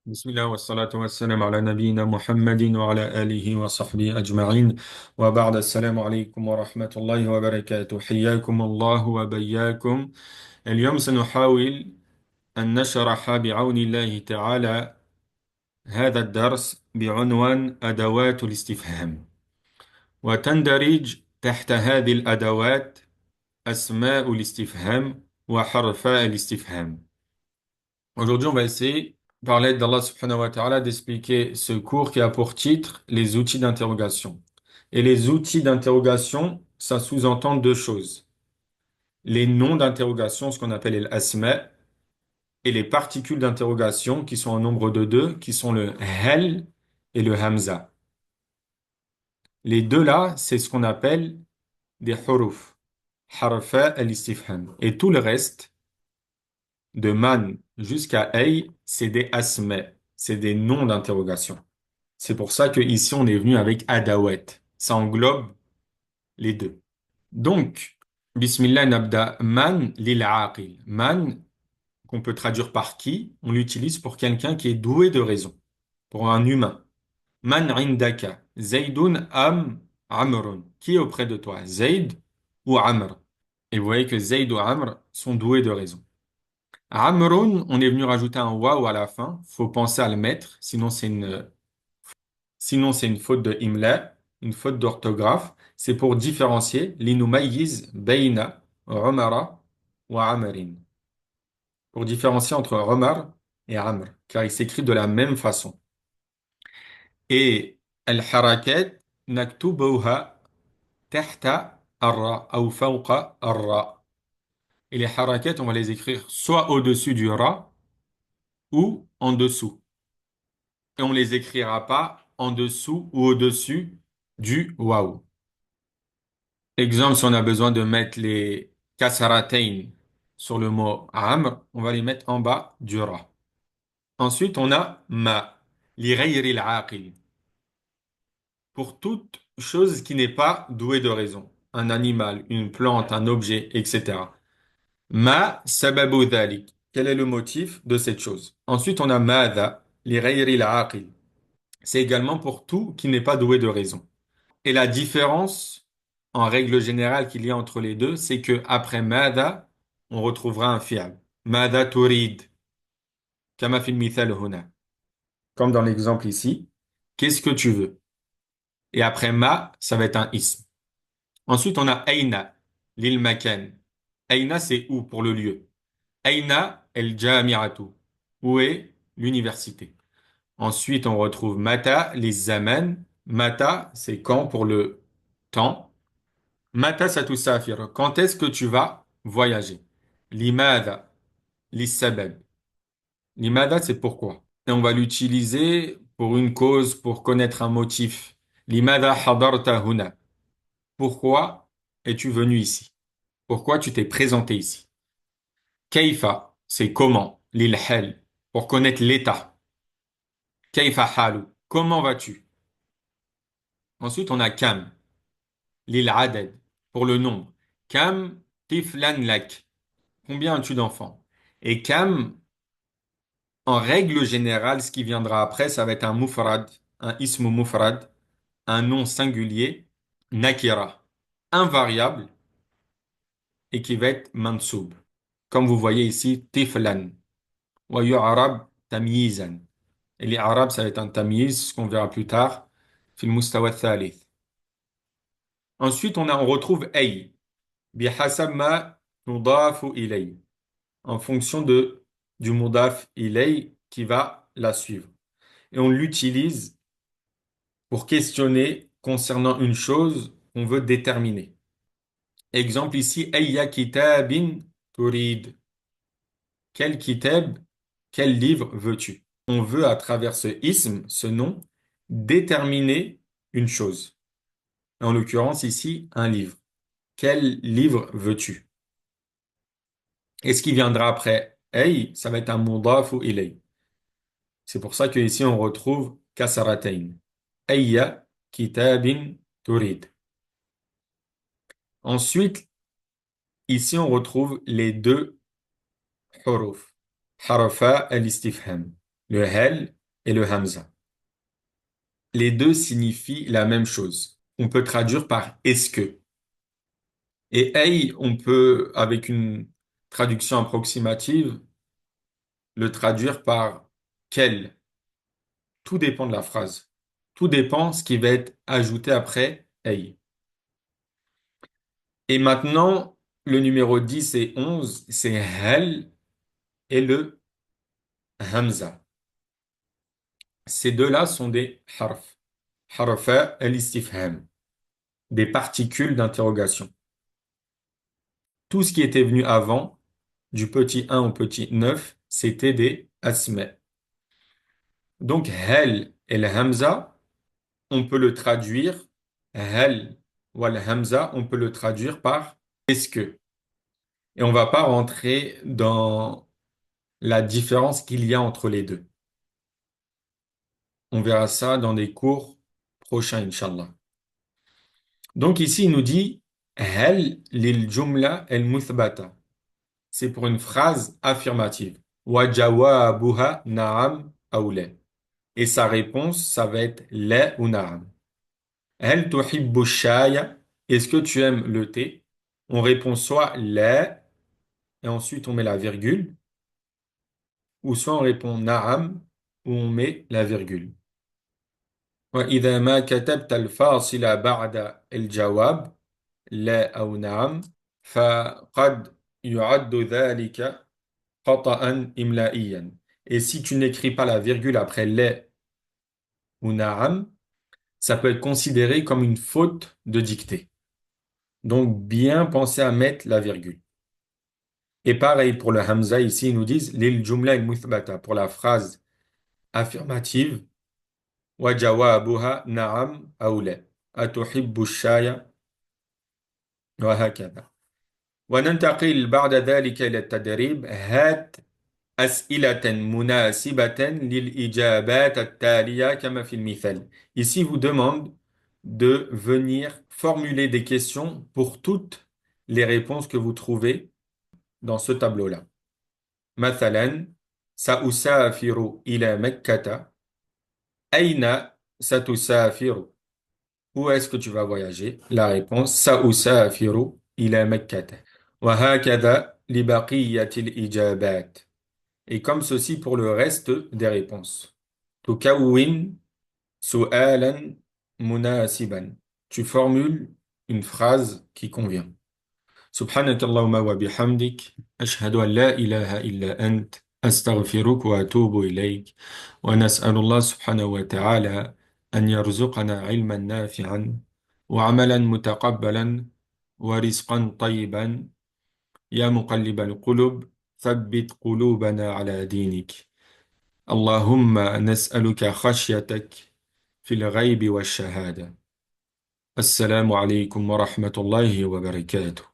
بسم الله والصلاة والسلام على نبينا محمد وعلى آله وصحبه أجمعين وبعد السلام عليكم ورحمة الله وبركاته حياكم الله وبياكم. اليوم سنحاول أن نشرح بعون الله تعالى هذا الدرس بعنوان أدوات الاستفهام، وتندرج تحت هذه الأدوات أسماء الاستفهام وحرفاء الاستفهام. Aujourd'hui, on va essayer, par l'aide d'Allah subhanahu wa ta'ala, d'expliquer ce cours qui a pour titre les outils d'interrogation. Et les outils d'interrogation, ça sous-entend deux choses. Les noms d'interrogation, ce qu'on appelle les asma, et les particules d'interrogation, qui sont en nombre de deux, qui sont le hel et le hamza. Les deux là, c'est ce qu'on appelle des huruf, harfa al-istifham. Et tout le reste, de man jusqu'à ay, c'est des asma, c'est des noms d'interrogation. C'est pour ça que ici on est venu avec adawat. Ça englobe les deux. Donc, Bismillah nabda man lil aqil. Man, qu'on peut traduire par qui, on l'utilise pour quelqu'un qui est doué de raison, pour un humain. Man indaka, Zaydun am Amrun. Qui est auprès de toi, Zayd ou Amr? Et vous voyez que Zayd ou Amr sont doués de raison. Amrun, on est venu rajouter un waouh à la fin. Faut penser à le mettre, sinon c'est une faute de imla, une faute d'orthographe. C'est pour différencier l'inumayyiz bayna Umara wa Amrin. Pour différencier entre Omar et Amr, car ils s'écrivent de la même façon. Et al-harakat naktubuha tahta ar-ra ou fawqa ar-ra. Et les harakat, on va les écrire soit au-dessus du ra ou en dessous. Et on les écrira pas en dessous ou au-dessus du waouh. Exemple, si on a besoin de mettre les kasaratain sur le mot amr, on va les mettre en bas du ra. Ensuite, on a ma, li ghayri al-aqil, pour toute chose qui n'est pas douée de raison. Un animal, une plante, un objet, etc. Ma sababu dhalik. Quel est le motif de cette chose? Ensuite, on a madha, li ghayri al-aqil. C'est également pour tout qui n'est pas doué de raison. Et la différence, en règle générale, qu'il y a entre les deux, c'est que après mada, on retrouvera un fi'l. Mada turid, kama fil mithal huna. Comme dans l'exemple ici. Qu'est-ce que tu veux? Et après ma, ça va être un ism. Ensuite, on a aina, lil makan. Aina, c'est où pour le lieu? Aina el jami'atu. Où est l'université? Ensuite, on retrouve mata, les zaman. Mata, c'est quand pour le temps. Mata satusafir. Quand est-ce que tu vas voyager? Limada, lissabab. Limada, c'est pourquoi. Et on va l'utiliser pour une cause, pour connaître un motif. Limada hadarta huna. Pourquoi es-tu venu ici? Pourquoi tu t'es présenté ici? Kaifa, c'est comment. Lil hal, pour connaître l'état. Kaifa halu, comment vas-tu? Ensuite, on a kam. Lil adad, pour le nombre. Kam tiflan lak. Combien as-tu d'enfants? Et kam, en règle générale, ce qui viendra après, ça va être un mufrad, un ismu mufrad, un nom singulier, nakira, invariable, et qui va être mansoub. Comme vous voyez ici, tiflan, wa yu'arab tamyizan. Et les arabes, ça va être un tamyiz, ce qu'on verra plus tard, fil mustawa thalith. Ensuite, on retrouve ay, bihasab ma nudafu ilay, en fonction du mudaf ilay qui va la suivre. Et on l'utilise pour questionner concernant une chose qu'on veut déterminer. Exemple ici, ayya kitabin turid. Quel kitab, quel livre veux-tu? On veut à travers ce ism, ce nom, déterminer une chose. En l'occurrence ici, un livre. Quel livre veux-tu? Et ce qui viendra après ay, ça va être un mudaf ou ilay. C'est pour ça que ici on retrouve kasaratain. Ayya kitabin turid. Ensuite, ici on retrouve les deux huruf. Harafa al-istifham. Le hel et le hamza. Les deux signifient la même chose. On peut traduire par est-ce que. Et ay, on peut, avec une traduction approximative, le traduire par quel. Tout dépend de la phrase. Tout dépend ce qui va être ajouté après ay. Et maintenant, le numéro 10 et 11, c'est hal et le hamza. Ces deux-là sont des harf. Harfa al-istifham, des particules d'interrogation. Tout ce qui était venu avant, du petit 1 au petit 9, c'était des asma. Donc, hal et le hamza, on peut le traduire, hal ou le hamza, on peut le traduire par est-ce que. Et on va pas rentrer dans la différence qu'il y a entre les deux. On verra ça dans des cours prochains, Inch'Allah. Donc ici, il nous dit hal lil jumla al muthbata. C'est pour une phrase affirmative. Wa jawabuha na'am aw la. Et sa réponse, ça va être la ou na'am. Hal tuhibbu shaya? Est-ce que tu aimes le thé? On répond soit la et ensuite on met la virgule, ou soit on répond na'am où on met la virgule. وإذا ما كتبت الفاصل بعد الجواب لا أو نعم فقد يعد ذلك خطأ إملائيا. Et si tu n'écris pas la virgule après les ou na'am, ça peut être considéré comme une faute de dictée. Donc, bien penser à mettre la virgule. Et pareil pour le hamza, ici, ils nous disent lil jumla il muthbata pour la phrase affirmative wa jawabuha na'am aw la. Atuhibbu shaya wa hakadha. وننتقل بعد ذلك إلى التدريب هات أسئلة مناسبة للإجابات التالية كما في المثال. Ici, vous demande de venir formuler des questions pour toutes les réponses que vous trouvez dans ce tableau-là. مثلا سأسافر إلى مكة. أين ستسافر? Où est-ce que tu vas voyager? La réponse سأسافر إلى مكة. وهكذا لبقية الإجابات. Et comme ceci pour le reste des réponses. تكون سؤالا مناسبا. Tu formules une phrase qui convient. سبحانك اللهم وبحمدك أشهد أن لا إله إلا أنت أستغفرك وأتوب إليك ونسأل الله سبحانه وتعالى أن يرزقنا علما نافعا وعملا متقبلا ورزقا طيبا يا مقلب القلوب ثبت قلوبنا على دينك اللهم نسألك خشيتك في الغيب والشهادة السلام عليكم ورحمة الله وبركاته